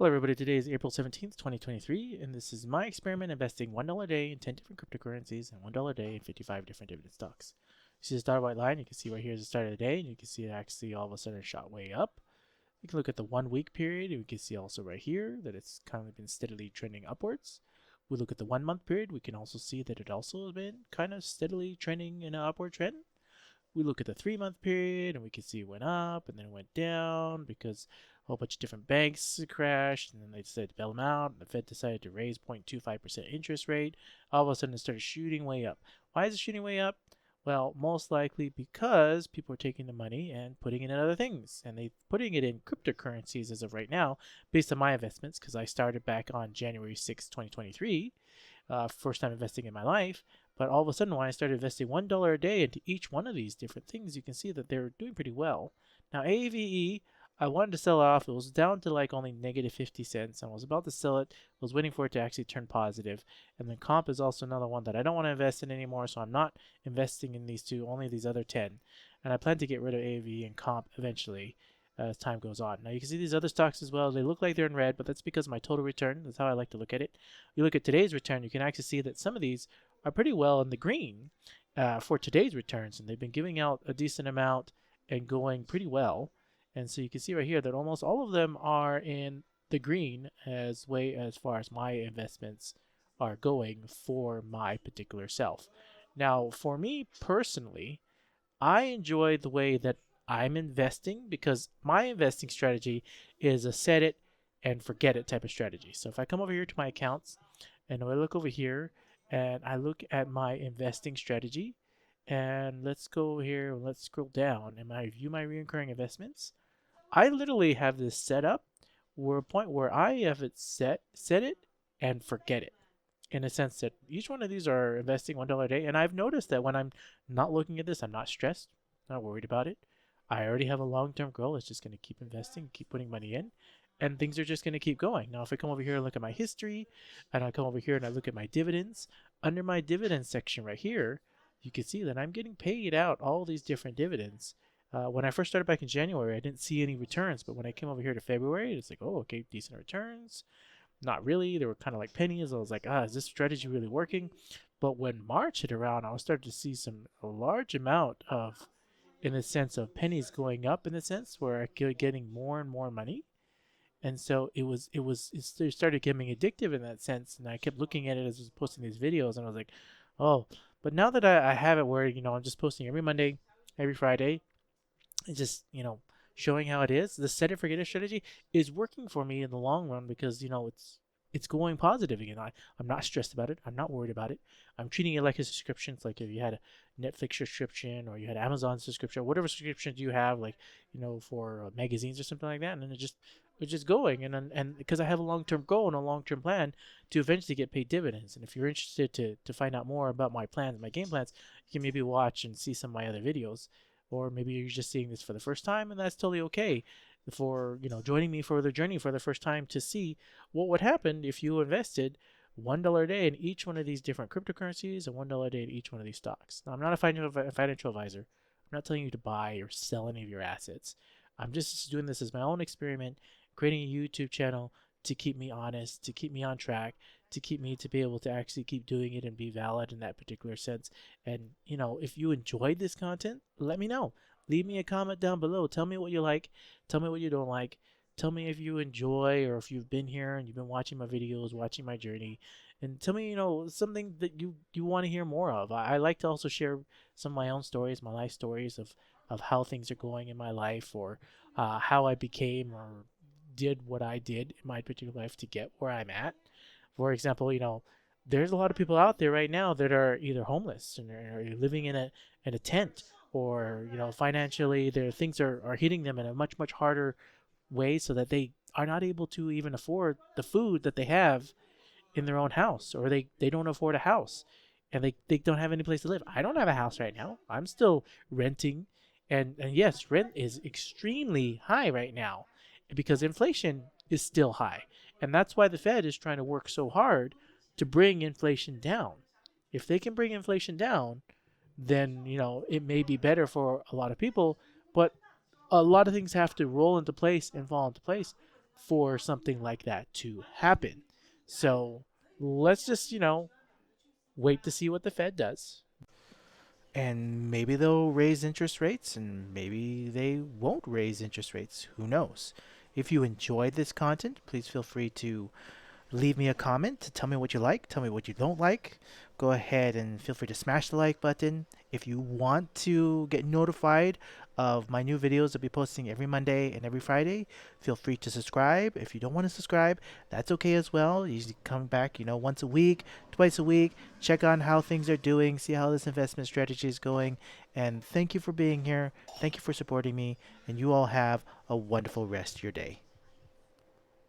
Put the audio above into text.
Hello everybody, today is April 17th, 2023, and this is my experiment investing $1 a day in 10 different cryptocurrencies and $1 a day in 55 different dividend stocks. You see the star white line, you can see right here is the start of the day, and you can see it actually all of a sudden shot way up. You can look at the 1 week period, and we can see also right here that it's kind of been steadily trending upwards. We look at the 1 month period, we can also see that it also has been kind of steadily trending in an upward trend. We look at the 3 month period and we can see it went up and then it went down because a whole bunch of different banks crashed and then they decided to bail them out and the Fed decided to raise 0.25% interest rate. All of a sudden it started shooting way up. Why is it shooting way up? Well, most likely because people are taking the money and putting it in other things, and they're putting it in cryptocurrencies as of right now based on my investments because I started back on January 6, 2023, first time investing in my life. But all of a sudden, when I started investing $1 a day into each one of these different things, you can see that they're doing pretty well. Now, AVE, I wanted to sell it off. It was down to like only negative 50 cents. I was about to sell it. I was waiting for it to actually turn positive. And then comp is also another one that I don't want to invest in anymore. So I'm not investing in these two, only these other 10. And I plan to get rid of AVE and comp eventually as time goes on. Now you can see these other stocks as well. They look like they're in red, but that's because of my total return. That's how I like to look at it. You look at today's return, you can actually see that some of these are pretty well in the green for today's returns, and they've been giving out a decent amount and going pretty well. And so you can see right here that almost all of them are in the green as far as my investments are going for my particular self. Now, for me personally, I enjoy the way that I'm investing because my investing strategy is a set it and forget it type of strategy. So if I come over here to my accounts and I look over here and I look at my investing strategy, and let's go here, let's scroll down and I view my recurring investments. I literally have this set up where a point where I have it set it and forget it, in a sense that each one of these are investing $1 a day. And I've noticed that when I'm not looking at this, I'm not stressed, not worried about it. I already have a long-term goal. It's just going to keep investing, keep putting money in, and things are just going to keep going. Now, if I come over here and look at my history, and I come over here and I look at my dividends, under my dividend section right here, you can see that I'm getting paid out all these different dividends. When I first started back in January, I didn't see any returns, but when I came over here to February, it's like, oh, okay, decent returns. Not really. They were kind of like pennies. I was like, is this strategy really working? But when March hit around, I was starting to see a large amount of, in the sense of pennies going up, in the sense where I kept getting more and more money. And so it started getting addictive in that sense. And I kept looking at it as I was posting these videos, and I was like, oh, but now that I have it where, I'm just posting every Monday, every Friday, and just, showing how it is, the set it forget it strategy is working for me in the long run because, it's going positive again. I'm not stressed about it. I'm not worried about it. I'm treating it like a subscription. It's like if you had a Netflix subscription or you had Amazon subscription, whatever subscription you have, like, for magazines or something like that. And then it's just going. And because I have a long-term goal and a long-term plan to eventually get paid dividends. And if you're interested to find out more about my plans, my game plans, you can maybe watch and see some of my other videos. Or maybe you're just seeing this for the first time, and that's totally okay for joining me for the journey for the first time to see what would happen if you invested $1 a day in each one of these different cryptocurrencies and $1 a day in each one of these stocks. Now, I'm not a financial advisor. I'm not telling you to buy or sell any of your assets. I'm just doing this as my own experiment, creating a YouTube channel to keep me honest, to keep me on track, to keep me to be able to actually keep doing it and be valid in that particular sense. And, if you enjoyed this content, let me know. Leave me a comment down below. Tell me what you like. Tell me what you don't like. Tell me if you enjoy or if you've been here and you've been watching my videos, watching my journey. And tell me, something that you want to hear more of. I like to also share some of my own stories, my life stories of how things are going in my life, or how I became or did what I did in my particular life to get where I'm at. For example, there's a lot of people out there right now that are either homeless and are living in a tent, or financially their things are hitting them in a much harder way, so that they are not able to even afford the food that they have in their own house, or they don't afford a house, and they don't have any place to live. I don't have a house right now. I'm still renting, and yes, rent is extremely high right now because inflation is still high. And that's why the Fed is trying to work so hard to bring inflation down. If they can bring inflation down, then it may be better for a lot of people, but a lot of things have to roll into place and fall into place for something like that to happen. So let's just, wait to see what the Fed does. And maybe they'll raise interest rates, and maybe they won't raise interest rates. Who knows? If you enjoyed this content, please feel free to leave me a comment to tell me what you like, tell me what you don't like. Go ahead and feel free to smash the like button. If you want to get notified of my new videos, I'll be posting every Monday and every Friday. Feel free to subscribe. If you don't want to subscribe, that's okay as well. You usually come back, once a week, twice a week, check on how things are doing, see how this investment strategy is going. And thank you for being here. Thank you for supporting me. And you all have a wonderful rest of your day.